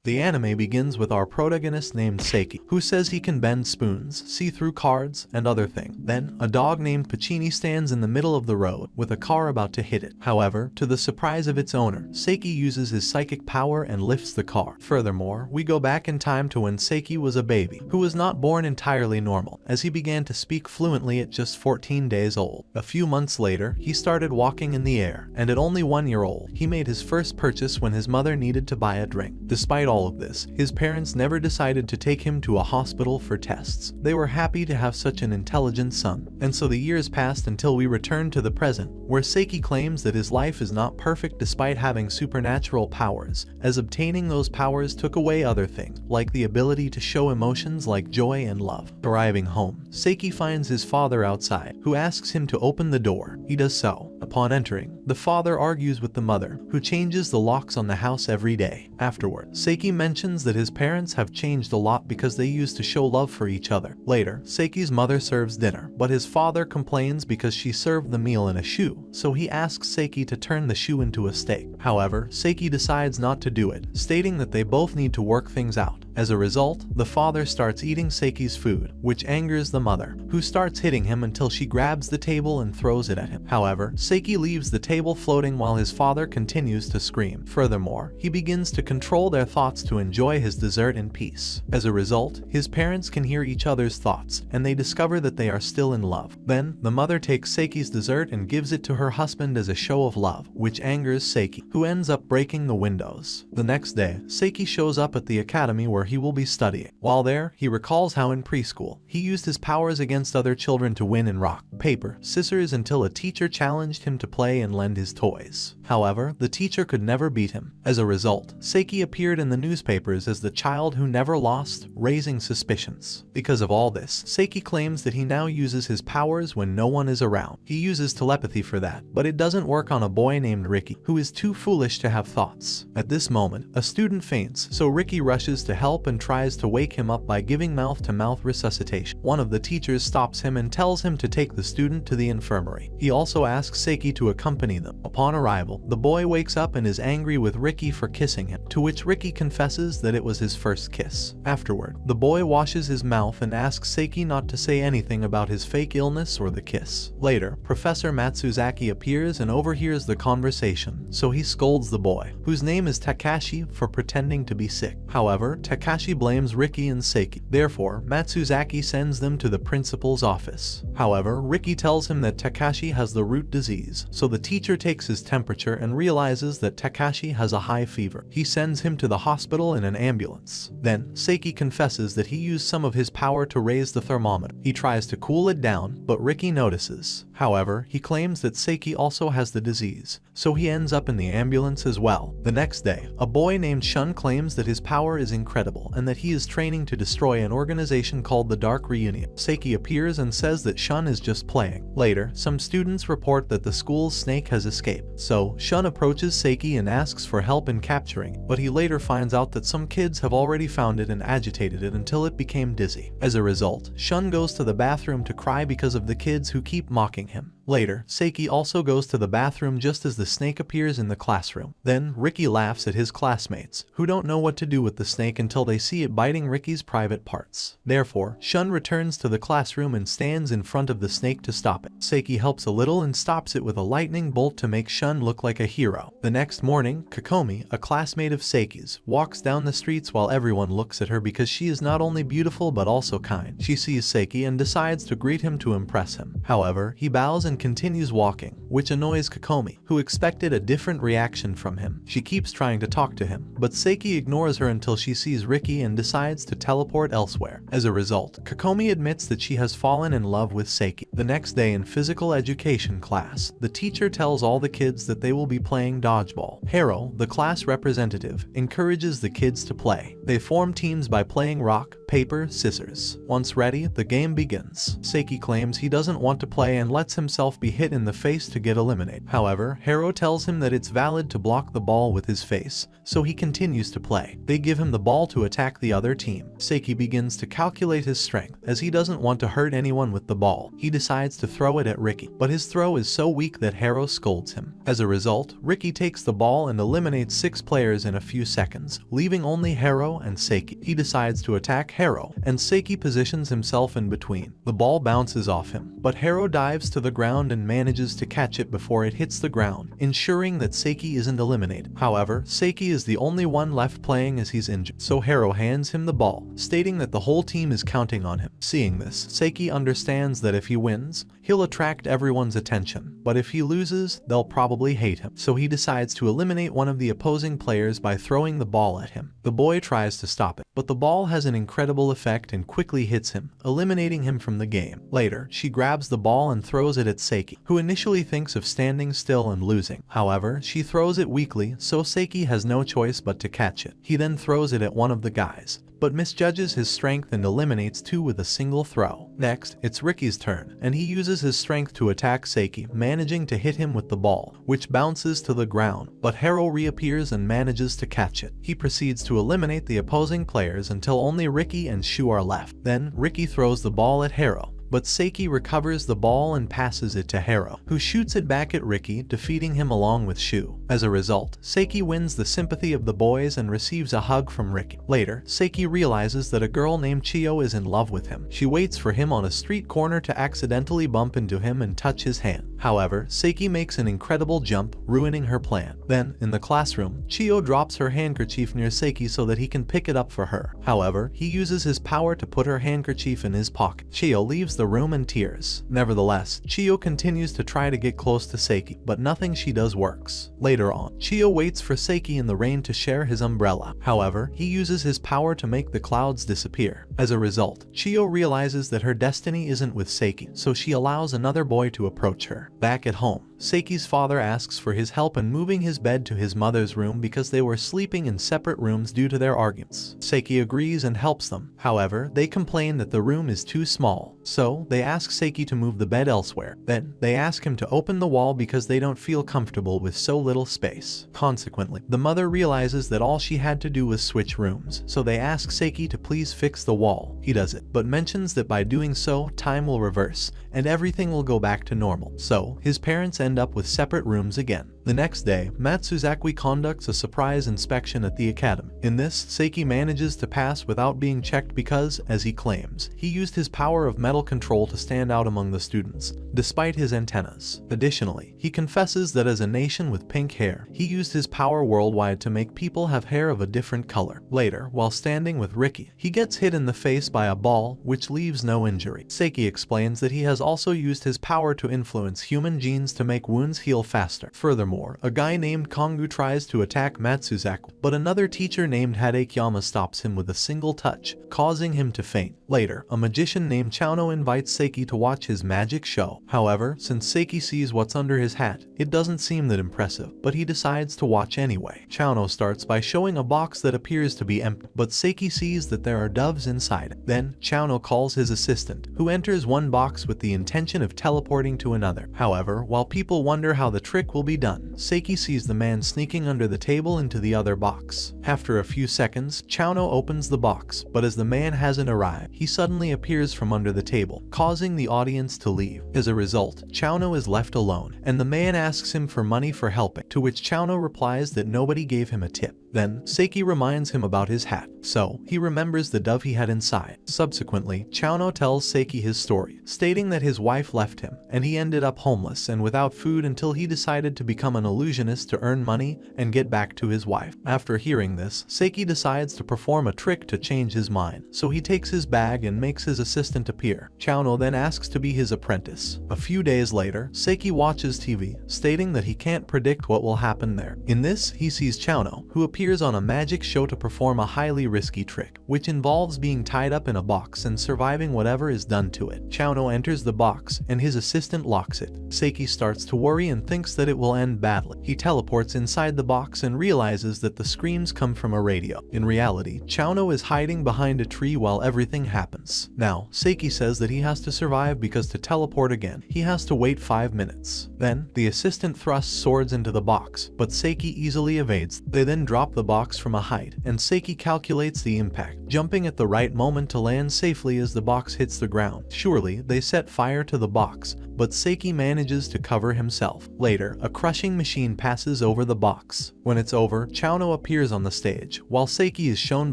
The anime begins with our protagonist named Saiki, who says he can bend spoons, see through cards, and other things. Then, a dog named Pacini stands in the middle of the road, with a car about to hit it. However, to the surprise of its owner, Saiki uses his psychic power and lifts the car. Furthermore, we go back in time to when Saiki was a baby, who was not born entirely normal, as he began to speak fluently at just 14 days old. A few months later, he started walking in the air, and at only 1 year old, he made his first purchase when his mother needed to buy a drink. Despite all of this, his parents never decided to take him to a hospital for tests. They were happy to have such an intelligent son. And so the years passed until we return to the present, where Saiki claims that his life is not perfect despite having supernatural powers, as obtaining those powers took away other things, like the ability to show emotions like joy and love. Arriving home, Saiki finds his father outside, who asks him to open the door. He does so. Upon entering, the father argues with the mother, who changes the locks on the house every day. Afterward, Saiki mentions that his parents have changed a lot because they used to show love for each other. Later, Seiki's mother serves dinner, but his father complains because she served the meal in a shoe, so he asks Saiki to turn the shoe into a steak. However, Saiki decides not to do it, stating that they both need to work things out. As a result, the father starts eating Seiki's food, which angers the mother, who starts hitting him until she grabs the table and throws it at him. However, Saiki leaves the table floating while his father continues to scream. Furthermore, he begins to control their thoughts to enjoy his dessert in peace. As a result, his parents can hear each other's thoughts, and they discover that they are still in love. Then, the mother takes Seiki's dessert and gives it to her husband as a show of love, which angers Saiki, who ends up breaking the windows. The next day, Saiki shows up at the academy where he will be studying. While there, he recalls how in preschool, he used his powers against other children to win in rock, paper, scissors until a teacher challenged him to play and lend his toys. However, the teacher could never beat him. As a result, Saiki appeared in the newspapers as the child who never lost, raising suspicions. Because of all this, Saiki claims that he now uses his powers when no one is around. He uses telepathy for that, but it doesn't work on a boy named Ricky, who is too foolish to have thoughts. At this moment, a student faints, so Ricky rushes to help and tries to wake him up by giving mouth-to-mouth resuscitation. One of the teachers stops him and tells him to take the student to the infirmary. He also asks Saiki to accompany them. Upon arrival, the boy wakes up and is angry with Ricky for kissing him, to which Ricky confesses that it was his first kiss. Afterward, the boy washes his mouth and asks Saiki not to say anything about his fake illness or the kiss. Later, Professor Matsuzaki appears and overhears the conversation, so he scolds the boy, whose name is Takashi, for pretending to be sick. However, Takashi blames Ricky and Saiki. Therefore, Matsuzaki sends them to the principal's office. However, Ricky tells him that Takashi has the root disease, so the teacher takes his temperature and realizes that Takashi has a high fever. He sends him to the hospital in an ambulance. Then, Saiki confesses that he used some of his power to raise the thermometer. He tries to cool it down, but Ricky notices. However, he claims that Saiki also has the disease, so he ends up in the ambulance as well. The next day, a boy named Shun claims that his power is incredible and that he is training to destroy an organization called the Dark Reunion. Saiki appears and says that Shun is just playing. Later, some students report that the school's snake has escaped, so Shun approaches Saiki and asks for help in capturing it, but he later finds out that some kids have already found it and agitated it until it became dizzy. As a result, Shun goes to the bathroom to cry because of the kids who keep mocking him. Later, Saiki also goes to the bathroom just as the snake appears in the classroom. Then, Ricky laughs at his classmates, who don't know what to do with the snake until they see it biting Ricky's private parts. Therefore, Shun returns to the classroom and stands in front of the snake to stop it. Saiki helps a little and stops it with a lightning bolt to make Shun look like a hero. The next morning, Kokomi, a classmate of Seiki's, walks down the streets while everyone looks at her because she is not only beautiful but also kind. She sees Saiki and decides to greet him to impress him. However, he bows and continues walking, which annoys Kokomi, who expected a different reaction from him. She keeps trying to talk to him, but Saiki ignores her until she sees Ricky and decides to teleport elsewhere. As a result, Kokomi admits that she has fallen in love with Saiki. The next day in physical education class, the teacher tells all the kids that they will be playing dodgeball. Hero, the class representative, encourages the kids to play. They form teams by playing rock, paper, paper, scissors. Once ready, the game begins. Saiki claims he doesn't want to play and lets himself be hit in the face to get eliminated. However, Hero tells him that it's valid to block the ball with his face, so he continues to play. They give him the ball to attack the other team. Saiki begins to calculate his strength. As he doesn't want to hurt anyone with the ball, he decides to throw it at Ricky, but his throw is so weak that Hero scolds him. As a result, Ricky takes the ball and eliminates 6 players in a few seconds, leaving only Hero and Saiki. He decides to attack Hero, and Saiki positions himself in between. The ball bounces off him, but Hero dives to the ground and manages to catch it before it hits the ground, ensuring that Saiki isn't eliminated. However, Saiki is the only one left playing as he's injured, so Hero hands him the ball, stating that the whole team is counting on him. Seeing this, Saiki understands that if he wins, he'll attract everyone's attention, but if he loses, they'll probably hate him. So he decides to eliminate one of the opposing players by throwing the ball at him. The boy tries to stop it, but the ball has an incredible effect and quickly hits him, eliminating him from the game. Later, she grabs the ball and throws it at Saiki, who initially thinks of standing still and losing. However, she throws it weakly, so Saiki has no choice but to catch it. He then throws it at one of the guys, but misjudges his strength and eliminates 2 with a single throw. Next, it's Ricky's turn, and he uses his strength to attack Saiki, managing to hit him with the ball, which bounces to the ground, but Hero reappears and manages to catch it. He proceeds to eliminate the opposing players until only Ricky and Shu are left. Then, Ricky throws the ball at Hero, but Saiki recovers the ball and passes it to Hero, who shoots it back at Ricky, defeating him along with Shu. As a result, Saiki wins the sympathy of the boys and receives a hug from Ricky. Later, Saiki realizes that a girl named Chio is in love with him. She waits for him on a street corner to accidentally bump into him and touch his hand. However, Saiki makes an incredible jump, ruining her plan. Then, in the classroom, Chio drops her handkerchief near Saiki so that he can pick it up for her. However, he uses his power to put her handkerchief in his pocket. Chio leaves the room in tears. Nevertheless, Chio continues to try to get close to Saiki, but nothing she does works. Later on, Chio waits for Saiki in the rain to share his umbrella. However, he uses his power to make the clouds disappear. As a result, Chio realizes that her destiny isn't with Saiki, so she allows another boy to approach her. Back at home, Seiki's father asks for his help in moving his bed to his mother's room because they were sleeping in separate rooms due to their arguments. Saiki agrees and helps them. However, they complain that the room is too small, so they ask Saiki to move the bed elsewhere. Then, they ask him to open the wall because they don't feel comfortable with so little space. Consequently, the mother realizes that all she had to do was switch rooms, so they ask Saiki to please fix the wall. He does it, but mentions that by doing so, time will reverse, and everything will go back to normal. So, his parents end up with separate rooms again. The next day, Matsuzaki conducts a surprise inspection at the academy. In this, Saiki manages to pass without being checked because, as he claims, he used his power of metal control to stand out among the students, despite his antennas. Additionally, he confesses that as a nation with pink hair, he used his power worldwide to make people have hair of a different color. Later, while standing with Ricky, he gets hit in the face by a ball, which leaves no injury. Saiki explains that he has also used his power to influence human genes to make wounds heal faster. Furthermore, a guy named Kongu tries to attack Matsuzaki, but another teacher named Hadekiyama stops him with a single touch, causing him to faint. Later, a magician named Chauno invites Saiki to watch his magic show. However, since Saiki sees what's under his hat, it doesn't seem that impressive, but he decides to watch anyway. Chauno starts by showing a box that appears to be empty, but Saiki sees that there are doves inside it. Then, Chauno calls his assistant, who enters one box with the intention of teleporting to another. However, while people wonder how the trick will be done, Saiki sees the man sneaking under the table into the other box. After a few seconds, Chauno opens the box, but as the man hasn't arrived, he suddenly appears from under the table, causing the audience to leave. As a result, Chauno is left alone, and the man asks him for money for helping, to which Chauno replies that nobody gave him a tip. Then, Saiki reminds him about his hat, so he remembers the dove he had inside. Subsequently, Chauno tells Saiki his story, stating that his wife left him, and he ended up homeless and without food until he decided to become an illusionist to earn money and get back to his wife. After hearing this, Saiki decides to perform a trick to change his mind, so he takes his bag and makes his assistant appear. Chauno then asks to be his apprentice. A few days later, Saiki watches TV, stating that he can't predict what will happen there. In this, he sees Chauno, who appears appears on a magic show to perform a highly risky trick, which involves being tied up in a box and surviving whatever is done to it. Chano enters the box, and his assistant locks it. Saiki starts to worry and thinks that it will end badly. He teleports inside the box and realizes that the screams come from a radio. In reality, Chano is hiding behind a tree while everything happens. Now, Saiki says that he has to survive because to teleport again, he has to wait 5 minutes. Then, the assistant thrusts swords into the box, but Saiki easily evades. They then drop the box from a height, and Saiki calculates the impact, jumping at the right moment to land safely as the box hits the ground. Surely, they set fire to the box, but Saiki manages to cover himself. Later, a crushing machine passes over the box. When it's over, Chano appears on the stage, while Saiki is shown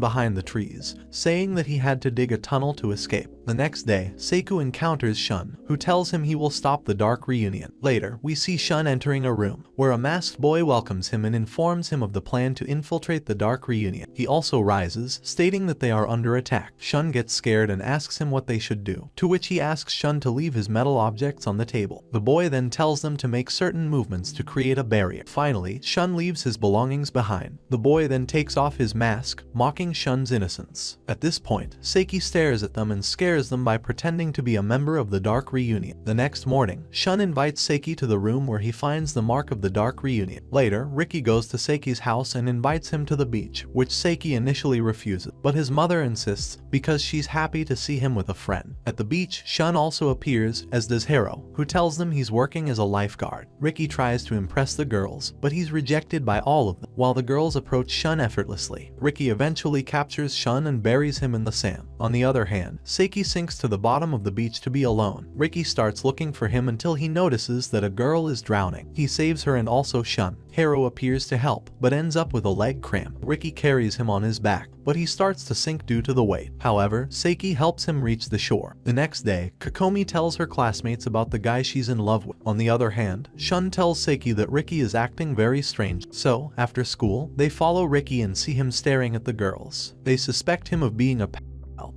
behind the trees, saying that he had to dig a tunnel to escape. The next day, Seiku encounters Shun, who tells him he will stop the Dark Reunion. Later, we see Shun entering a room, where a masked boy welcomes him and informs him of the plan to infiltrate the Dark Reunion. He also rises, stating that they are under attack. Shun gets scared and asks him what they should do, to which he asks Shun to leave his metal objects on the table. The boy then tells them to make certain movements to create a barrier. Finally, Shun leaves his belongings behind. The boy then takes off his mask, mocking Shun's innocence. At this point, Saiki stares at them and scares them by pretending to be a member of the Dark Reunion. The next morning, Shun invites Saiki to the room where he finds the mark of the Dark Reunion. Later, Ricky goes to Seiki's house and invites him to the beach, which Saiki initially refuses, but his mother insists because she's happy to see him with a friend. At the beach, Shun also appears, as does Hero, who tells them he's working as a lifeguard. Ricky tries to impress the girls, but he's rejected by all of them, while the girls approach Shun effortlessly. Ricky eventually captures Shun and buries him in the sand. On the other hand, Saiki sinks to the bottom of the beach to be alone. Ricky starts looking for him until he notices that a girl is drowning. He saves her and also Shun. Hero appears to help, but ends up with a leg cramp. Ricky carries him on his back, but he starts to sink due to the weight. However, Saiki helps him reach the shore. The next day, Kokomi tells her classmates about the guy she's in love with. On the other hand, Shun tells Saiki that Ricky is acting very strange. So, after school, they follow Ricky and see him staring at the girls. They suspect him of being a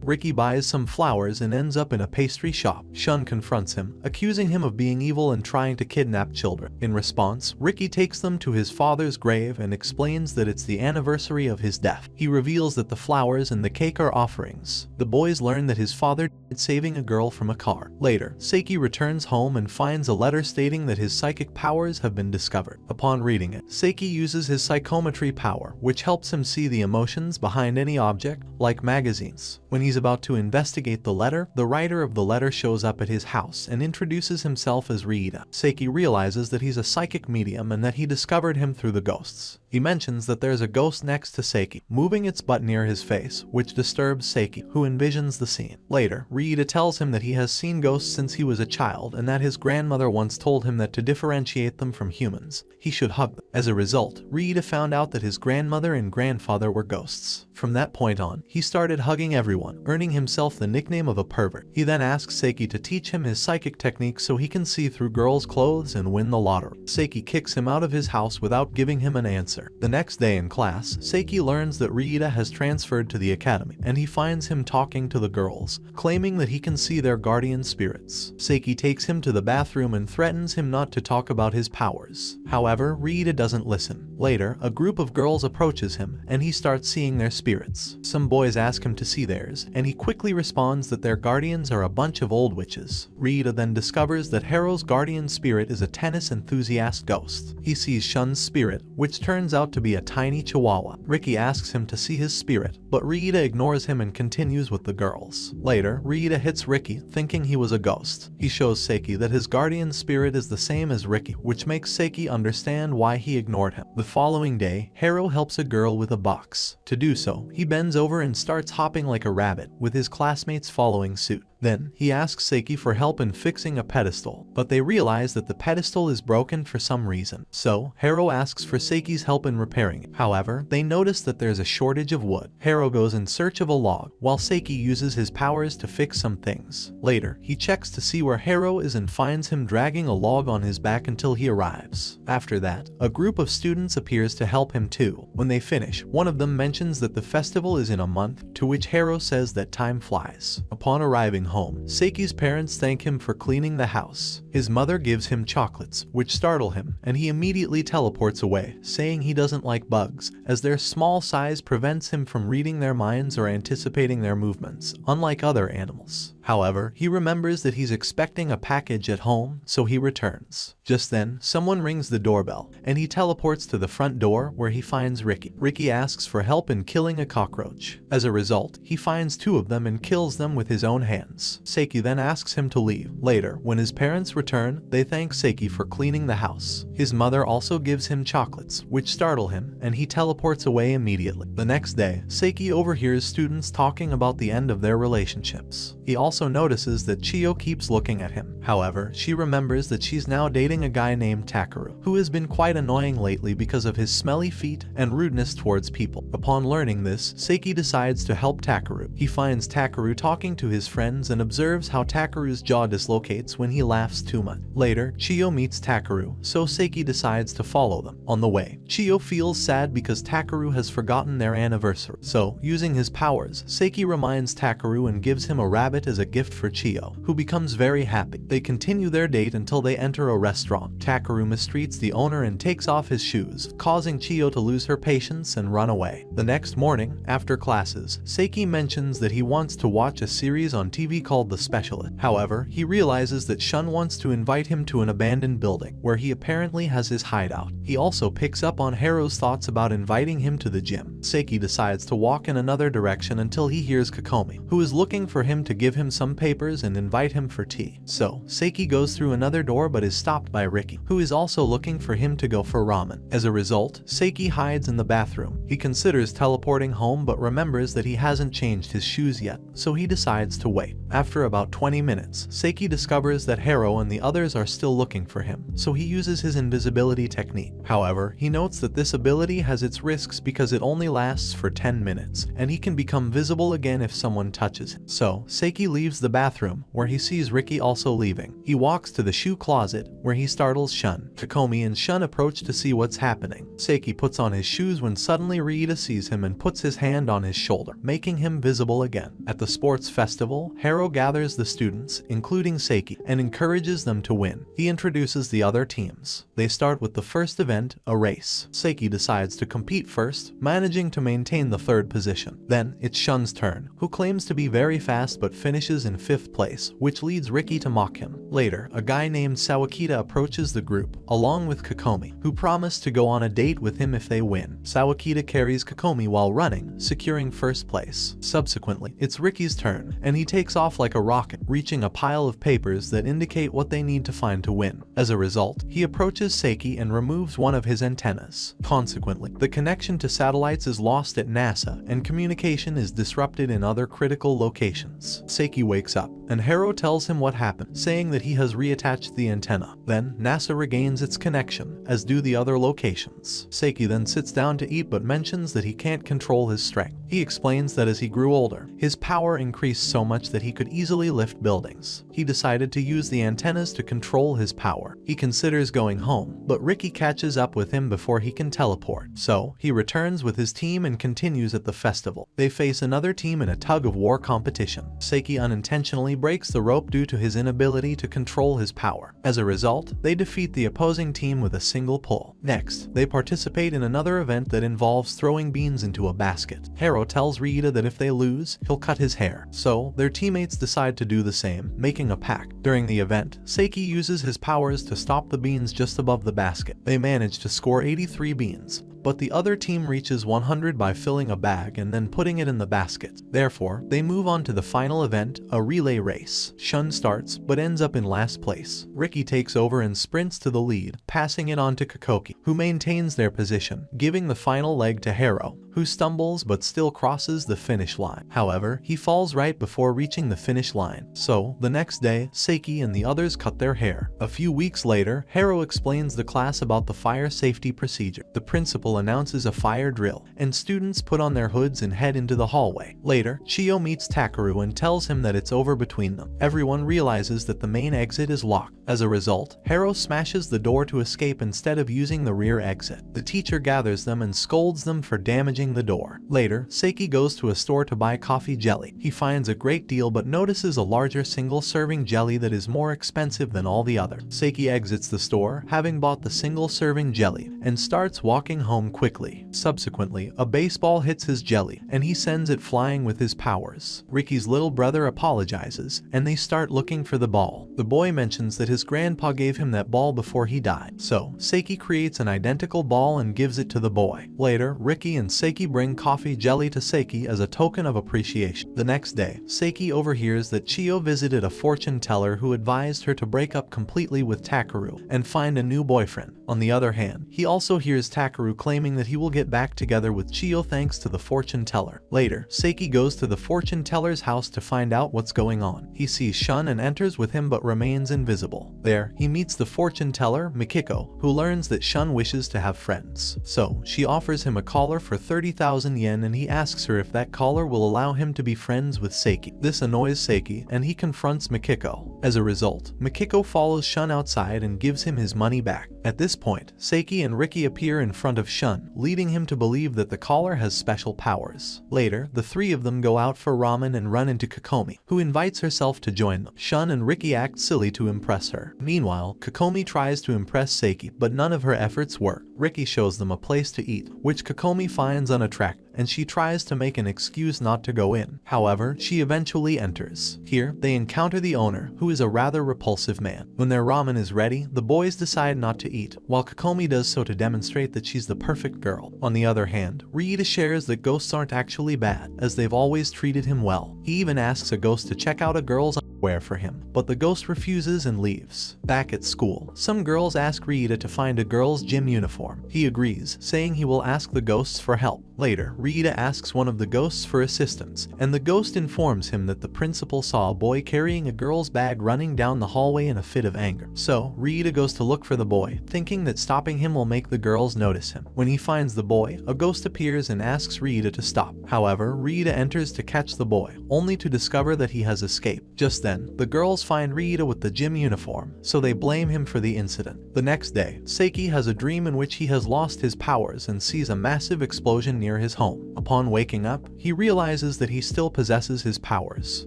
Ricky buys some flowers and ends up in a pastry shop. Shun confronts him, accusing him of being evil and trying to kidnap children. In response, Ricky takes them to his father's grave and explains that it's the anniversary of his death. He reveals that the flowers and the cake are offerings. The boys learn that his father died saving a girl from a car. Later, Saiki returns home and finds a letter stating that his psychic powers have been discovered. Upon reading it, Saiki uses his psychometry power, which helps him see the emotions behind any object, like magazines. When he's about to investigate the letter, the writer of the letter shows up at his house and introduces himself as Riita. Saiki realizes that he's a psychic medium and that he discovered him through the ghosts. He mentions that there's a ghost next to Saiki, moving its butt near his face, which disturbs Saiki, who envisions the scene. Later, Riita tells him that he has seen ghosts since he was a child and that his grandmother once told him that to differentiate them from humans, he should hug them. As a result, Riita found out that his grandmother and grandfather were ghosts. From that point on, he started hugging everyone, earning himself the nickname of a pervert. He then asks Saiki to teach him his psychic technique so he can see through girls' clothes and win the lottery. Saiki kicks him out of his house without giving him an answer. The next day in class, Saiki learns that Riita has transferred to the academy, and he finds him talking to the girls, claiming that he can see their guardian spirits. Saiki takes him to the bathroom and threatens him not to talk about his powers. However, Riita doesn't listen. Later, a group of girls approaches him, and he starts seeing their spirits. Some boys ask him to see theirs, and he quickly responds that their guardians are a bunch of old witches. Riita then discovers that Haro's guardian spirit is a tennis enthusiast ghost. He sees Shun's spirit, which turns out to be a tiny chihuahua. Ricky asks him to see his spirit, but Riita ignores him and continues with the girls. Later, Riita hits Ricky, thinking he was a ghost. He shows Saiki that his guardian spirit is the same as Ricky, which makes Saiki understand why he ignored him. The following day, Haro helps a girl with a box. To do so, he bends over and starts hopping like a rabbit, with his classmates following suit. Then, he asks Saiki for help in fixing a pedestal, but they realize that the pedestal is broken for some reason. So, Haro asks for Seiki's help in repairing it. However, they notice that there's a shortage of wood. Haro goes in search of a log, while Saiki uses his powers to fix some things. Later, he checks to see where Haro is and finds him dragging a log on his back until he arrives. After that, a group of students appears to help him too. When they finish, one of them mentions that the festival is in a month, to which Haro says that time flies. Upon arriving home, Seiki's parents thank him for cleaning the house. His mother gives him chocolates, which startle him, and he immediately teleports away, saying he doesn't like bugs, as their small size prevents him from reading their minds or anticipating their movements, unlike other animals. However, he remembers that he's expecting a package at home, so he returns. Just then, someone rings the doorbell, and he teleports to the front door where he finds Ricky. Ricky asks for help in killing a cockroach. As a result, he finds 2 of them and kills them with his own hands. Saiki then asks him to leave. Later, when his parents return, they thank Saiki for cleaning the house. His mother also gives him chocolates, which startle him, and he teleports away immediately. The next day, Saiki overhears students talking about the end of their relationships. He also notices that Chiyo keeps looking at him. However, she remembers that she's now dating a guy named Takeru, who has been quite annoying lately because of his smelly feet and rudeness towards people. Upon learning this, Saiki decides to help Takeru. He finds Takeru talking to his friends and observes how Takeru's jaw dislocates when he laughs too much. Later, Chiyo meets Takeru, so Saiki decides to follow them. On the way, Chiyo feels sad because Takeru has forgotten their anniversary. So, using his powers, Saiki reminds Takeru and gives him a rabbit as a gift for Chiyo, who becomes very happy. They continue their date until they enter a restaurant. Takeru mistreats the owner and takes off his shoes, causing Chiyo to lose her patience and run away. The next morning, after classes, Saiki mentions that he wants to watch a series on TV called The Specialist. However, he realizes that Shun wants to invite him to an abandoned building, where he apparently has his hideout. He also picks up on Haru's thoughts about inviting him to the gym. Saiki decides to walk in another direction until he hears Kokomi, who is looking for him to give him some papers and invite him for tea. So, Saiki goes through another door but is stopped by Ricky, who is also looking for him to go for ramen. As a result, Saiki hides in the bathroom. He considers teleporting home but remembers that he hasn't changed his shoes yet, so he decides to wait. After about 20 minutes, Saiki discovers that Haru and the others are still looking for him, so he uses his invisibility technique. However, he notes that this ability has its risks because it only lasts for 10 minutes, and he can become visible again if someone touches him. So, Saiki leaves the bathroom, where he sees Ricky also leaving. He walks to the shoe closet, where he startles Shun. Kokomi and Shun approach to see what's happening. Saiki puts on his shoes when suddenly Riita sees him and puts his hand on his shoulder, making him visible again. At the sports festival, Haru gathers the students, including Saiki, and encourages them to win. He introduces the other teams. They start with the first event, a race. Saiki decides to compete first, managing to maintain the 3rd position. Then, it's Shun's turn, who claims to be very fast but finishes in 5th place, which leads Ricky to mock him. Later, a guy named Sawakita approaches the group, along with Kokomi, who promise to go on a date with him if they win. Sawakita carries Kokomi while running, securing 1st place. Subsequently, it's Ricky's turn, and he takes off like a rocket, reaching a pile of papers that indicate what they need to find to win. As a result, he approaches Saiki and removes one of his antennas. Consequently, the connection to satellites is lost at NASA, and communication is disrupted in other critical locations. Saiki wakes up, and Haru tells him what happened, saying that he has reattached the antenna. Then, NASA regains its connection, as do the other locations. Saiki then sits down to eat but mentions that he can't control his strength. He explains that as he grew older, his power increased so much that he could easily lift buildings. He decided to use the antennas to control his power. He considers going home, but Ricky catches up with him before he can teleport. So, he returns with his team and continues at the festival. They face another team in a tug-of-war competition. Saiki unintentionally breaks the rope due to his inability to control his power. As a result, they defeat the opposing team with a single pull. Next, they participate in another event that involves throwing beans into a basket. Haru tells Riita that if they lose, he'll cut his hair. So, their teammates decide to do the same, making a pact. During the event, Saiki uses his powers to stop the beans just above the basket. They manage to score 83 beans, but the other team reaches 100 by filling a bag and then putting it in the basket. Therefore, they move on to the final event, a relay race. Shun starts, but ends up in last place. Ricky takes over and sprints to the lead, passing it on to Kokoki, who maintains their position, giving the final leg to Haru, who stumbles but still crosses the finish line. However, he falls right before reaching the finish line. So, the next day, Saiki and the others cut their hair. A few weeks later, Haru explains the class about the fire safety procedure. The principal announces a fire drill, and students put on their hoods and head into the hallway. Later, Chiyo meets Takeru and tells him that it's over between them. Everyone realizes that the main exit is locked. As a result, Haru smashes the door to escape instead of using the rear exit. The teacher gathers them and scolds them for damaging closing the door. Later, Saiki goes to a store to buy coffee jelly. He finds a great deal but notices a larger single-serving jelly that is more expensive than all the others. Saiki exits the store, having bought the single-serving jelly, and starts walking home quickly. Subsequently, a baseball hits his jelly, and he sends it flying with his powers. Ricky's little brother apologizes, and they start looking for the ball. The boy mentions that his grandpa gave him that ball before he died, so Saiki creates an identical ball and gives it to the boy. Later, Ricky and Saiki bring coffee jelly to Saiki as a token of appreciation. The next day, Saiki overhears that Chio visited a fortune teller who advised her to break up completely with Takeru and find a new boyfriend. On the other hand, he also hears Takeru claiming that he will get back together with Chio thanks to the fortune teller. Later, Saiki goes to the fortune teller's house to find out what's going on. He sees Shun and enters with him but remains invisible. There, he meets the fortune teller, Mikiko, who learns that Shun wishes to have friends. So, she offers him a collar for 30,000 yen and he asks her if that collar will allow him to be friends with Saiki. This annoys Saiki and he confronts Mikiko. As a result, Mikiko follows Shun outside and gives him his money back. At this point, Saiki and Ricky appear in front of Shun, leading him to believe that the collar has special powers. Later, the three of them go out for ramen and run into Kokomi, who invites herself to join them. Shun and Ricky act silly to impress her. Meanwhile, Kokomi tries to impress Saiki, but none of her efforts work. Ricky shows them a place to eat, which Kokomi finds unattractive, and she tries to make an excuse not to go in. However, she eventually enters. Here, they encounter the owner, who is a rather repulsive man. When their ramen is ready, the boys decide not to eat, while Kokomi does so to demonstrate that she's the perfect girl. On the other hand, Riita shares that ghosts aren't actually bad, as they've always treated him well. He even asks a ghost to check out a girl's underwear for him, but the ghost refuses and leaves. Back at school, some girls ask Riita to find a girl's gym uniform. He agrees, saying he will ask the ghosts for help. Later, Riita asks one of the ghosts for assistance, and the ghost informs him that the principal saw a boy carrying a girl's bag running down the hallway in a fit of anger. So, Riita goes to look for the boy, thinking that stopping him will make the girls notice him. When he finds the boy, a ghost appears and asks Riita to stop. However, Riita enters to catch the boy, only to discover that he has escaped. Just then, the girls find Riita with the gym uniform, so they blame him for the incident. The next day, Saiki has a dream in which he has lost his powers and sees a massive explosion near his home. Upon waking up, he realizes that he still possesses his powers.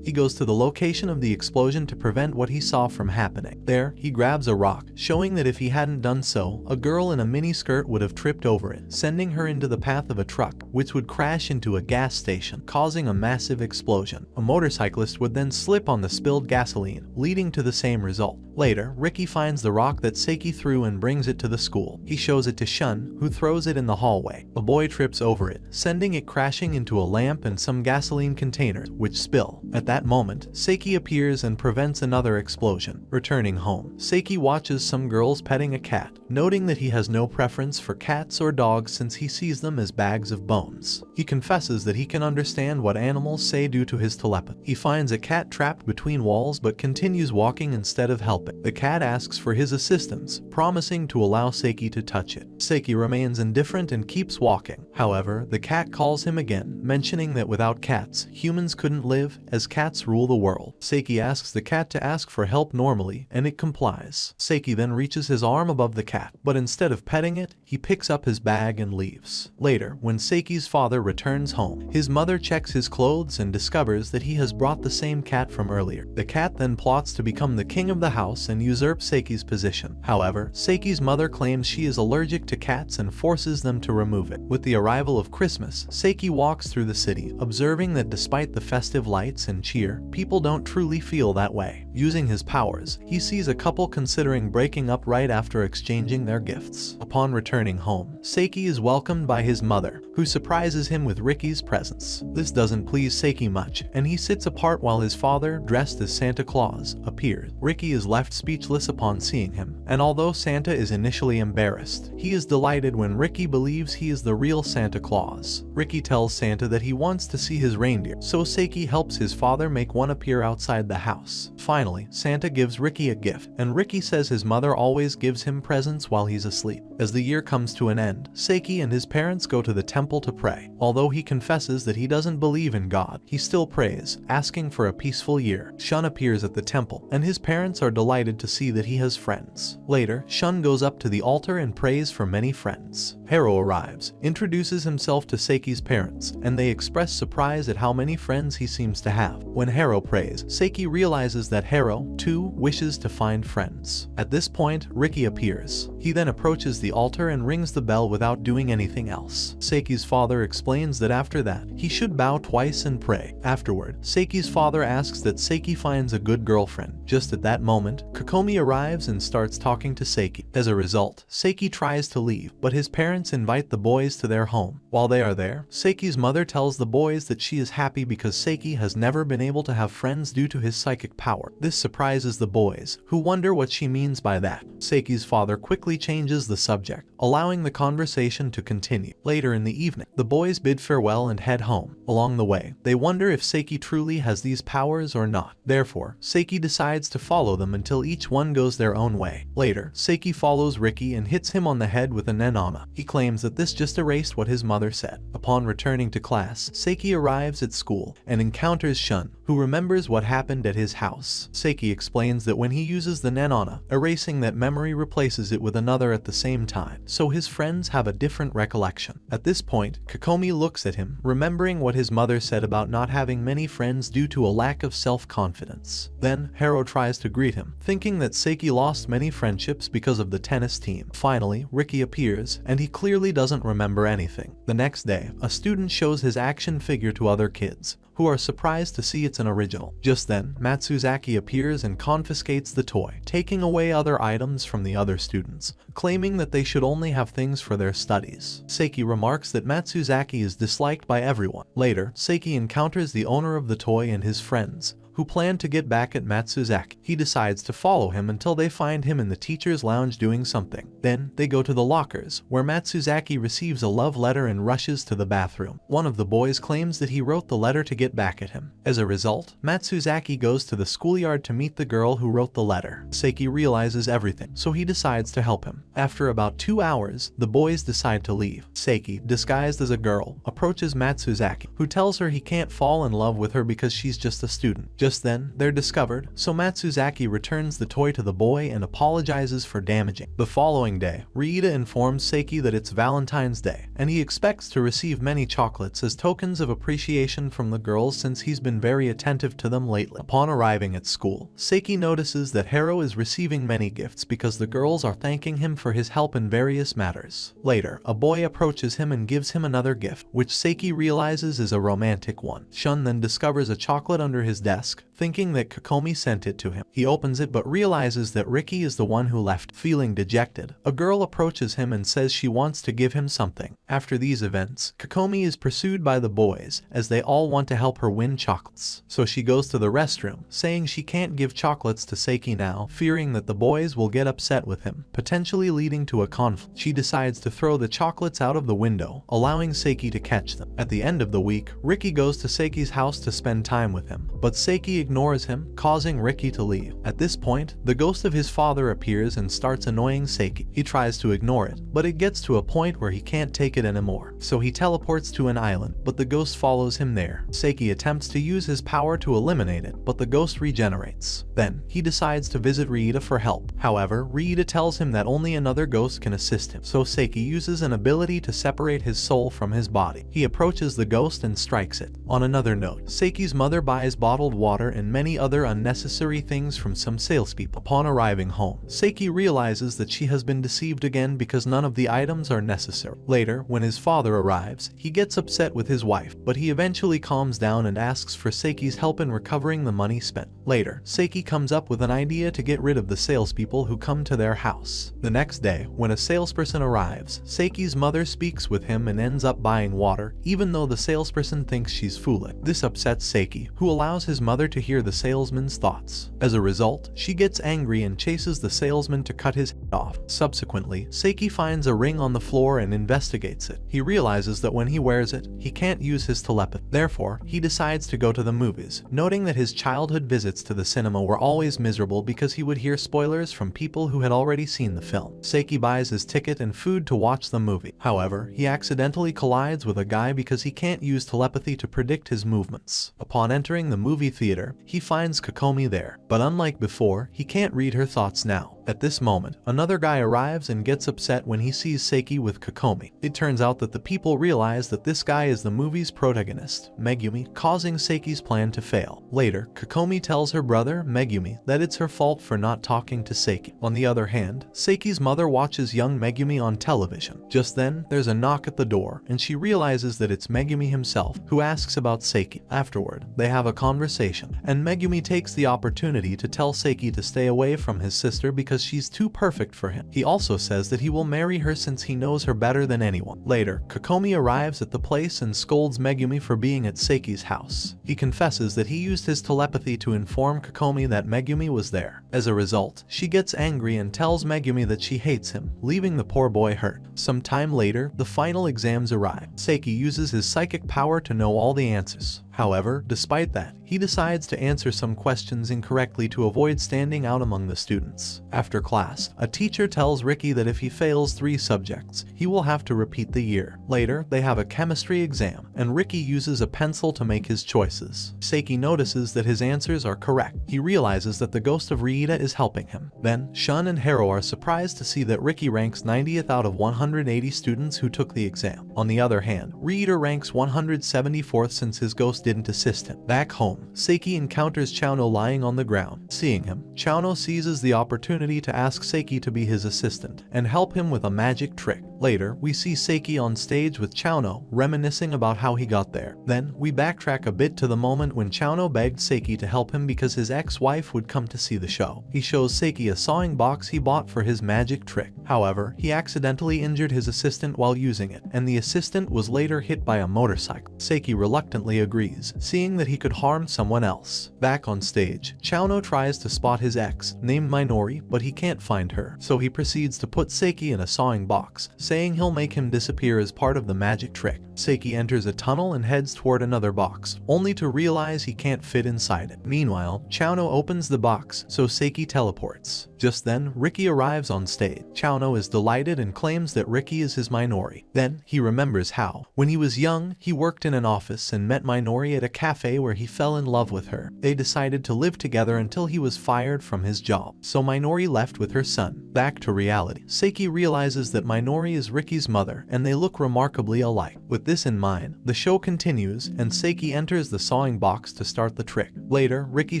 He goes to the location of the explosion to prevent what he saw from happening. There, he grabs a rock, showing that if he hadn't done so, a girl in a miniskirt would have tripped over it, sending her into the path of a truck, which would crash into a gas station, causing a massive explosion. A motorcyclist would then slip on the spilled gasoline, leading to the same result. Later, Ricky finds the rock that Saiki threw and brings it to the school. He shows it to Shun, who throws it in the hallway. A boy trips over it, sending it crashing into a lamp and some gasoline containers, which spill. At that moment, Saiki appears and prevents another explosion. Returning home, Saiki watches some girls petting a cat, noting that he has no preference for cats or dogs since he sees them as bags of bones. He confesses that he can understand what animals say due to his telepathy. He finds a cat trapped between walls but continues walking instead of helping. The cat asks for his assistance, promising to allow Saiki to touch it. Saiki remains indifferent and keeps walking. However, the cat calls him again, mentioning that without cats, humans couldn't live, as cats rule the world. Saiki asks the cat to ask for help normally, and it complies. Saiki then reaches his arm above the cat, but instead of petting it, he picks up his bag and leaves. Later, when Seiki's father returns home, his mother checks his clothes and discovers that he has brought the same cat from earlier. The cat then plots to become the king of the house and usurp Seiki's position. However, Seiki's mother claims she is allergic to cats and forces them to remove it. With the arrival of Christmas, Saiki walks through the city, observing that despite the festive lights and cheer, people don't truly feel that way. Using his powers, he sees a couple considering breaking up right after exchanging their gifts. Upon returning home, Saiki is welcomed by his mother, who surprises him with Ricky's presence. This doesn't please Saiki much, and he sits apart while his father, dressed as Santa Claus, appears. Ricky is left speechless upon seeing him, and although Santa is initially embarrassed, he is delighted when Ricky believes he is the real Santa Claus. Ricky tells Santa that he wants to see his reindeer, so Saiki helps his father make one appear outside the house. Finally, Santa gives Ricky a gift, and Ricky says his mother always gives him presents while he's asleep. As the year comes to an end, Saiki and his parents go to the temple to pray. Although he confesses that he doesn't believe in God, he still prays, asking for a peaceful year. Shun appears at the temple, and his parents are delighted to see that he has friends. Later, Shun goes up to the altar and prays for many friends. Hero arrives, introduces himself to Seiki's parents, and they express surprise at how many friends he seems to have. When Hero prays, Seiki realizes that Hero, too, wishes to find friends. At this point, Riki appears. He then approaches the altar and rings the bell without doing anything else. Seiki's father explains that after that, he should bow twice and pray. Afterward, Seiki's father asks that Seiki finds a good girlfriend. Just at that moment, Kokomi arrives and starts talking to Seiki. As a result, Seiki tries to leave, but his parents invite the boys to their home. While they are there, Seiki's mother tells the boys that she is happy because Seiki has never been able to have friends due to his psychic power. This surprises the boys, who wonder what she means by that. Seiki's father quickly changes the subject, allowing the conversation to continue. Later in the evening, the boys bid farewell and head home. Along the way, they wonder if Seiki truly has these powers or not. Therefore, Seiki decides to follow them until each one goes their own way. Later, Seiki follows Riki and hits him on the head with a nenana. He claims that this just erased what his mother said. Upon returning to class, Seiki arrives at school and encounters Shun, who remembers what happened at his house. Seiki explains that when he uses the nenana, erasing that memory replaces it with another at the same time, so his friends have a different recollection. At this point, Kokomi looks at him, remembering what his mother said about not having many friends due to a lack of self-confidence. Then, Hero tries to greet him, thinking that Seiki lost many friendships because of the tennis team. Finally, Riki appears, and he clearly doesn't remember anything. The next day, a student shows his action figure to other kids, who are surprised to see it's an original. Just then, Matsuzaki appears and confiscates the toy, taking away other items from the other students, claiming that they should only have things for their studies. Seiki remarks that Matsuzaki is disliked by everyone. Later, Seiki encounters the owner of the toy and his friends, who plan to get back at Matsuzaki. He decides to follow him until they find him in the teacher's lounge doing something. Then, they go to the lockers, where Matsuzaki receives a love letter and rushes to the bathroom. One of the boys claims that he wrote the letter to get back at him. As a result, Matsuzaki goes to the schoolyard to meet the girl who wrote the letter. Seiki realizes everything, so he decides to help him. After about 2 hours, the boys decide to leave. Seiki, disguised as a girl, approaches Matsuzaki, who tells her he can't fall in love with her because she's just a student. Just then, they're discovered, so Matsuzaki returns the toy to the boy and apologizes for damaging. The following day, Riita informs Seiki that it's Valentine's Day, and he expects to receive many chocolates as tokens of appreciation from the girls since he's been very attentive to them lately. Upon arriving at school, Seiki notices that Hero is receiving many gifts because the girls are thanking him for his help in various matters. Later, a boy approaches him and gives him another gift, which Seiki realizes is a romantic one. Shun then discovers a chocolate under his desk, thinking that Kokomi sent it to him. He opens it but realizes that Riki is the one who left. Feeling dejected, a girl approaches him and says she wants to give him something. After these events, Kokomi is pursued by the boys, as they all want to help her win chocolates. So she goes to the restroom, saying she can't give chocolates to Seiki now, fearing that the boys will get upset with him, potentially leading to a conflict. She decides to throw the chocolates out of the window, allowing Seiki to catch them. At the end of the week, Riki goes to Seiki's house to spend time with him, but Seiki ignores him, causing Riki to leave. At this point, the ghost of his father appears and starts annoying Seiki. He tries to ignore it, but it gets to a point where he can't take it anymore, so he teleports to an island, but the ghost follows him there. Seiki attempts to use his power to eliminate it, but the ghost regenerates. Then, he decides to visit Riita for help. However, Riita tells him that only another ghost can assist him, so Seiki uses an ability to separate his soul from his body. He approaches the ghost and strikes it. On another note, Seiki's mother buys bottled water and many other unnecessary things from some salespeople. Upon arriving home, Seiki realizes that she has been deceived again because none of the items are necessary. Later, when his father arrives, he gets upset with his wife, but he eventually calms down and asks for Seiki's help in recovering the money spent. Later, Seiki comes up with an idea to get rid of the salespeople who come to their house. The next day, when a salesperson arrives, Seiki's mother speaks with him and ends up buying water, even though the salesperson thinks she's fooling. This upsets Seiki, who allows his mother to hear the salesman's thoughts. As a result, she gets angry and chases the salesman to cut his off. Subsequently, Saiki finds a ring on the floor and investigates it. He realizes that when he wears it, he can't use his telepathy. Therefore, he decides to go to the movies, noting that his childhood visits to the cinema were always miserable because he would hear spoilers from people who had already seen the film. Saiki buys his ticket and food to watch the movie. However, he accidentally collides with a guy because he can't use telepathy to predict his movements. Upon entering the movie theater, he finds Kokomi there, but unlike before, he can't read her thoughts now. At this moment, another guy arrives and gets upset when he sees Saiki with Kokomi. It turns out that the people realize that this guy is the movie's protagonist, Megumi, causing Seiki's plan to fail. Later, Kokomi tells her brother, Megumi, that it's her fault for not talking to Saiki. On the other hand, Seiki's mother watches young Megumi on television. Just then, there's a knock at the door, and she realizes that it's Megumi himself, who asks about Saiki. Afterward, they have a conversation, and Megumi takes the opportunity to tell Saiki to stay away from his sister because she's too perfect for him. He also says that he will marry her since he knows her better than anyone. Later, Kokomi arrives at the place and scolds Megumi for being at Seiki's house. He confesses that he used his telepathy to inform Kokomi that Megumi was there. As a result, she gets angry and tells Megumi that she hates him, leaving the poor boy hurt. Some time later, the final exams arrive. Saiki uses his psychic power to know all the answers. However, despite that, he decides to answer some questions incorrectly to avoid standing out among the students. After class, a teacher tells Ricky that if he fails 3 subjects, he will have to repeat the year. Later, they have a chemistry exam, and Ricky uses a pencil to make his choices. Saiki notices that his answers are correct. He realizes that the ghost of Riita is helping him. Then, Shun and Hero are surprised to see that Ricky ranks 90th out of 180 students who took the exam. On the other hand, Riita ranks 174th since his ghost didn't assist him. Back home, Saiki encounters Chauno lying on the ground. Seeing him, Chauno seizes the opportunity to ask Saiki to be his assistant and help him with a magic trick. Later, we see Saiki on stage with Chauno, reminiscing about how he got there. Then, we backtrack a bit to the moment when Chauno begged Saiki to help him because his ex-wife would come to see the show. He shows Saiki a sawing box he bought for his magic trick. However, he accidentally injured his assistant while using it, and the assistant was later hit by a motorcycle. Saiki reluctantly agrees, seeing that he could harm someone else. Back on stage, Chauno tries to spot his ex, named Minori, but he can't find her, so he proceeds to put Saiki in a sawing box, saying he'll make him disappear as part of the magic trick. Saiki enters a tunnel and heads toward another box, only to realize he can't fit inside it. Meanwhile, Chauno opens the box, so Saiki teleports. Just then, Ricky arrives on stage. Chauno is delighted and claims that Ricky is his Minori. Then, he remembers how, when he was young, he worked in an office and met Minori at a cafe where he fell in love with her. They decided to live together until he was fired from his job, so Minori left with her son. Back to reality, Saiki realizes that Minori is Ricky's mother, and they look remarkably alike. With this in mind, the show continues, and Saiki enters the sawing box to start the trick. Later, Ricky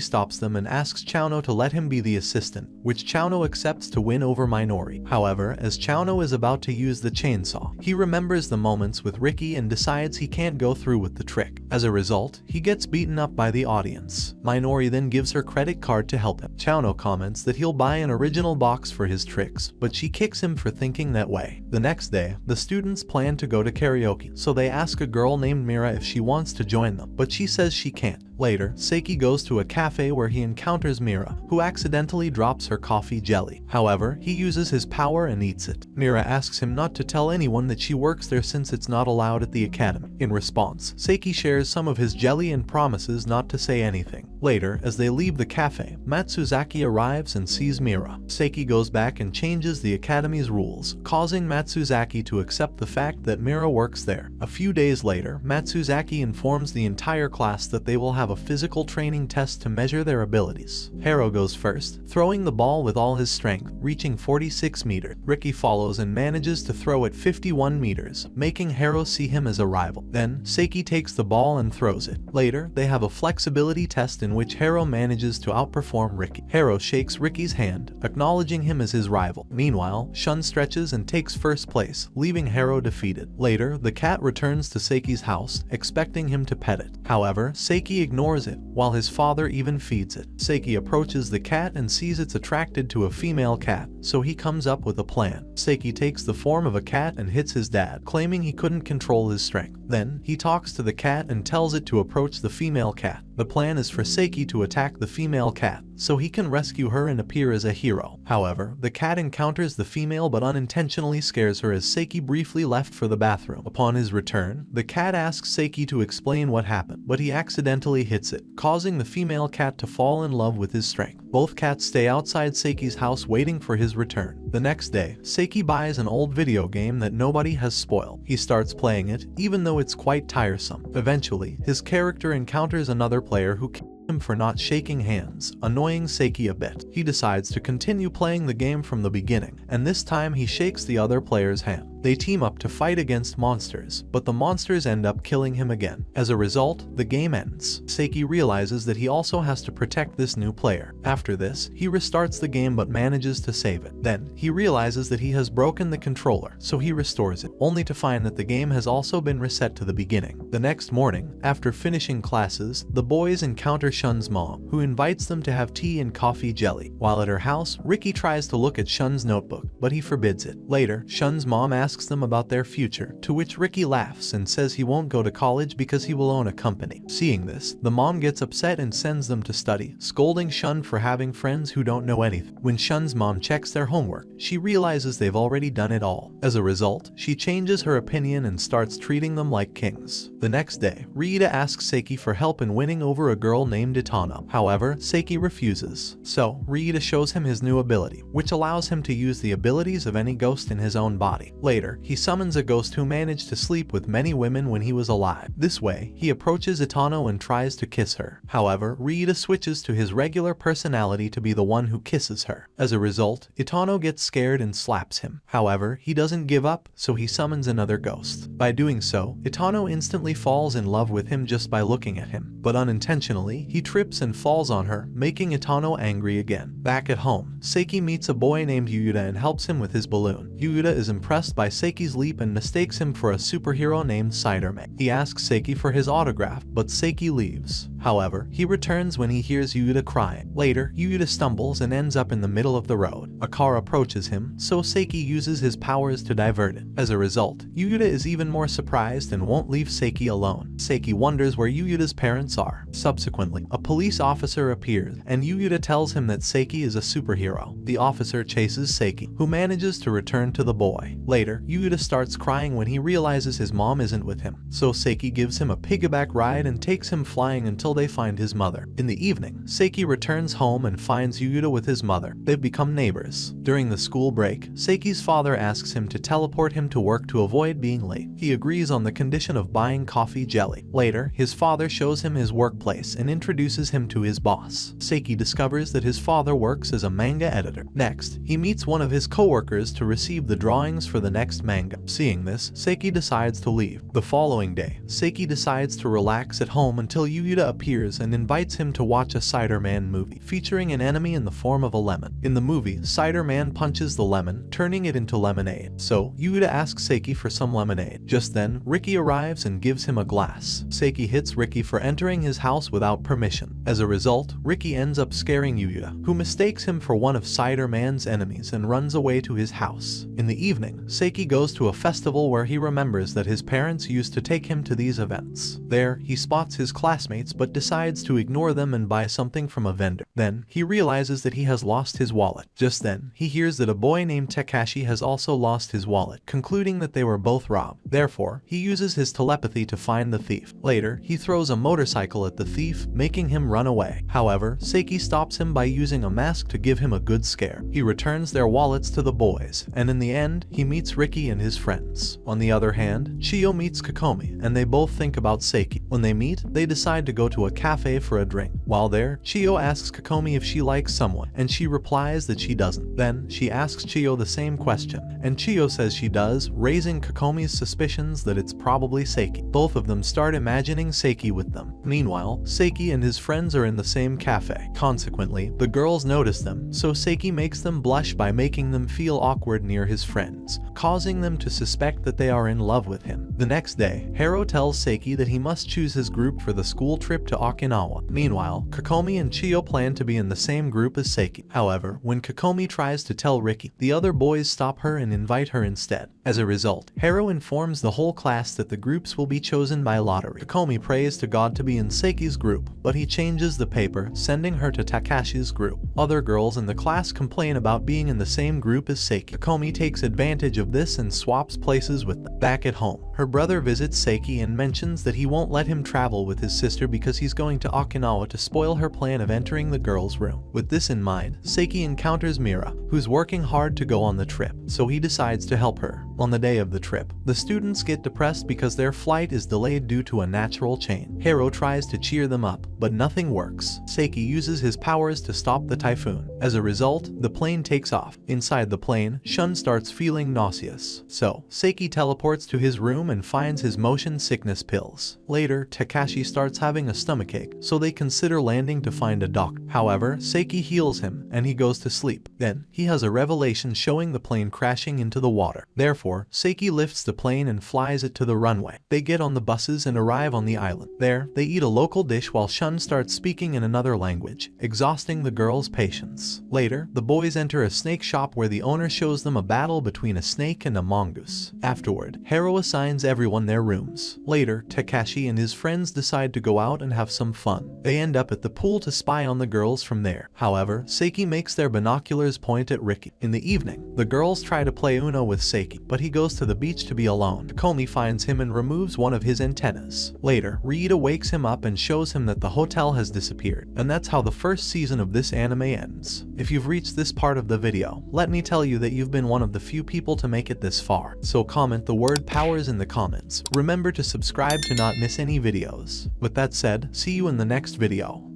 stops them and asks Chauno to let him be the assistant, which Chauno accepts to win over Minori. However, as Chauno is about to use the chainsaw, he remembers the moments with Ricky and decides he can't go through with the trick. As a result, he gets beaten up by the audience. Minori then gives her credit card to help him. Chauno comments that he'll buy an original box for his tricks, but she kicks him for thinking that way. The next day, the students plan to go to karaoke, so they ask a girl named Mira if she wants to join them, but she says she can't. Later, Saiki goes to a cafe where he encounters Mira, who accidentally drops her coffee jelly. However, he uses his power and eats it. Mira asks him not to tell anyone that she works there since it's not allowed at the academy. In response, Saiki shares some of his jelly and promises not to say anything. Later, as they leave the cafe, Matsuzaki arrives and sees Mira. Saiki goes back and changes the academy's rules, causing Matsuzaki to accept the fact that Mira works there. A few days later, Matsuzaki informs the entire class that they will have a physical training test to measure their abilities. Hero goes first, throwing the ball with all his strength, reaching 46 meters. Ricky follows and manages to throw at 51 meters, making Hero see him as a rival. Then, Saiki takes the ball and throws it. Later, they have a flexibility test in which Hero manages to outperform Ricky. Hero shakes Ricky's hand, acknowledging him as his rival. Meanwhile, Shun stretches and takes first place, leaving Hero defeated. Later, the cat returns to Seiki's house, expecting him to pet it. However, Saiki ignores it, while his father even feeds it. Saiki approaches the cat and sees it's attracted to a female cat, so he comes up with a plan. Saiki takes the form of a cat and hits his dad, claiming he couldn't control his strength. Then, he talks to the cat and tells it to approach the female cat. The plan is for Saiki to attack the female cat, so he can rescue her and appear as a hero. However, the cat encounters the female but unintentionally scares her as Saiki briefly left for the bathroom. Upon his return, the cat asks Saiki to explain what happened, but he accidentally hits it, causing the female cat to fall in love with his strength. Both cats stay outside Seiki's house waiting for his return. The next day, Saiki buys an old video game that nobody has spoiled. He starts playing it, even though it's quite tiresome. Eventually, his character encounters another player who kills him for not shaking hands, annoying Saiki a bit. He decides to continue playing the game from the beginning, and this time he shakes the other player's hand. They team up to fight against monsters, but the monsters end up killing him again. As a result, the game ends. Saiki realizes that he also has to protect this new player. After this, he restarts the game but manages to save it. Then, he realizes that he has broken the controller, so he restores it, only to find that the game has also been reset to the beginning. The next morning, after finishing classes, the boys encounter Shun's mom, who invites them to have tea and coffee jelly. While at her house, Ricky tries to look at Shun's notebook, but he forbids it. Later, Shun's mom asks them about their future, to which Ricky laughs and says he won't go to college because he will own a company. Seeing this, the mom gets upset and sends them to study, scolding Shun for having friends who don't know anything. When Shun's mom checks their homework, she realizes they've already done it all. As a result, she changes her opinion and starts treating them like kings. The next day, Riita asks Saiki for help in winning over a girl named Itano. However, Saiki refuses. So, Riita shows him his new ability, which allows him to use the abilities of any ghost in his own body. Later, he summons a ghost who managed to sleep with many women when he was alive. This way, he approaches Itano and tries to kiss her. However, Riita switches to his regular personality to be the one who kisses her. As a result, Itano gets scared and slaps him. However, he doesn't give up, so he summons another ghost. By doing so, Itano instantly falls in love with him just by looking at him. But unintentionally, he trips and falls on her, making Itano angry again. Back at home, Saiki meets a boy named Yuuta and helps him with his balloon. Yuuta is impressed by Seiki's leap and mistakes him for a superhero named Spider-Man. He asks Saiki for his autograph, but Saiki leaves. However, he returns when he hears Yuuta crying. Later, Yuuta stumbles and ends up in the middle of the road. A car approaches him, so Saiki uses his powers to divert it. As a result, Yuuta is even more surprised and won't leave Saiki alone. Saiki wonders where Yuuta's parents are. Subsequently, a police officer appears, and Yuuta tells him that Saiki is a superhero. The officer chases Saiki, who manages to return to the boy. Later, Yuuta starts crying when he realizes his mom isn't with him, so Saiki gives him a piggyback ride and takes him flying until they find his mother. In the evening, Saiki returns home and finds Yuuta with his mother. They've become neighbors. During the school break, Seiki's father asks him to teleport him to work to avoid being late. He agrees on the condition of buying coffee jelly. Later, his father shows him his workplace and introduces him to his boss. Saiki discovers that his father works as a manga editor. Next, he meets one of his co-workers to receive the drawings for the next manga. Seeing this, Saiki decides to leave. The following day, Saiki decides to relax at home until Yuuta appears and invites him to watch a Spider-Man movie, featuring an enemy in the form of a lemon. In the movie, Spider-Man punches the lemon, turning it into lemonade. So, Yuuta asks Saiki for some lemonade. Just then, Ricky arrives and gives him a glass. Saiki hits Ricky for entering his house without permission. As a result, Ricky ends up scaring Yuuta, who mistakes him for one of Spider-Man's enemies and runs away to his house. In the evening, Saiki goes to a festival where he remembers that his parents used to take him to these events. There, he spots his classmates but decides to ignore them and buy something from a vendor. Then, he realizes that he has lost his wallet. Just then, he hears that a boy named Takashi has also lost his wallet, concluding that they were both robbed. Therefore, he uses his telepathy to find the thief. Later, he throws a motorcycle at the thief, making him run away. However, Saiki stops him by using a mask to give him a good scare. He returns their wallets to the boys, and in the end, he meets Ricky and his friends. On the other hand, Chiyo meets Kokomi, and they both think about Saiki. When they meet, they decide to go to a cafe for a drink. While there, Chiyo asks Kokomi if she likes someone, and she replies that she doesn't. Then, she asks Chiyo the same question, and Chiyo says she does, raising Kokomi's suspicions that it's probably Saiki. Both of them start imagining Saiki with them. Meanwhile, Saiki and his friends are in the same cafe. Consequently, the girls notice them, so Saiki makes them blush by making them feel awkward near his friends, causing them to suspect that they are in love with him. The next day, Haro tells Saiki that he must choose his group for the school trip to Okinawa. Meanwhile, Kokomi and Chiyo plan to be in the same group as Saiki. However, when Kokomi tries to tell Ricky, the other boys stop her and invite her instead. As a result, Haro informs the whole class that the groups will be chosen by lottery. Kokomi prays to God to be in Seiki's group, but he changes the paper, sending her to Takashi's group. Other girls in the class complain about being in the same group as Saiki. Kokomi takes advantage of this and swaps places with them. Back at home, her brother visits Saiki and mentions that he won't let him travel with his sister because he's going to Okinawa to spoil her plan of entering the girls' room. With this in mind, Saiki encounters Mira, who's working hard to go on the trip, so he decides to help her. On the day of the trip, the students get depressed because their flight is delayed due to a natural change. Haro tries to cheer them up, but nothing works. Saiki uses his powers to stop the typhoon. As a result, the plane takes off. Inside the plane, Shun starts feeling nauseous. So, Saiki teleports to his room and finds his motion sickness pills. Later, Takashi starts having a stomachache, so they consider landing to find a doctor. However, Saiki heals him, and he goes to sleep. Then, he has a revelation showing the plane crashing into the water. Therefore, Saiki lifts the plane and flies it to the runway. They get on the buses and arrive on the island. There, they eat a local dish while Shun starts speaking in another language, exhausting the girls' patience. Later, the boys enter a snake shop where the owner shows them a battle between a snake and a mongoose. Afterward, Haro assigns everyone their rooms. Later, Takashi and his friends decide to go out and have some fun. They end up at the pool to spy on the girls from there. However, Saiki makes their binoculars point at Riki. In the evening, the girls try to play Uno with Saiki, but he goes to the beach to be alone. Komi finds him and removes one of his antennas. Later, Rita wakes him up and shows him that the hotel has disappeared. And that's how the first season of this anime ends. If you've reached this part of the video, let me tell you that you've been one of the few people to make it this far. So comment the word powers in the comments. Remember to subscribe to not miss any videos. With that said, see you in the next video.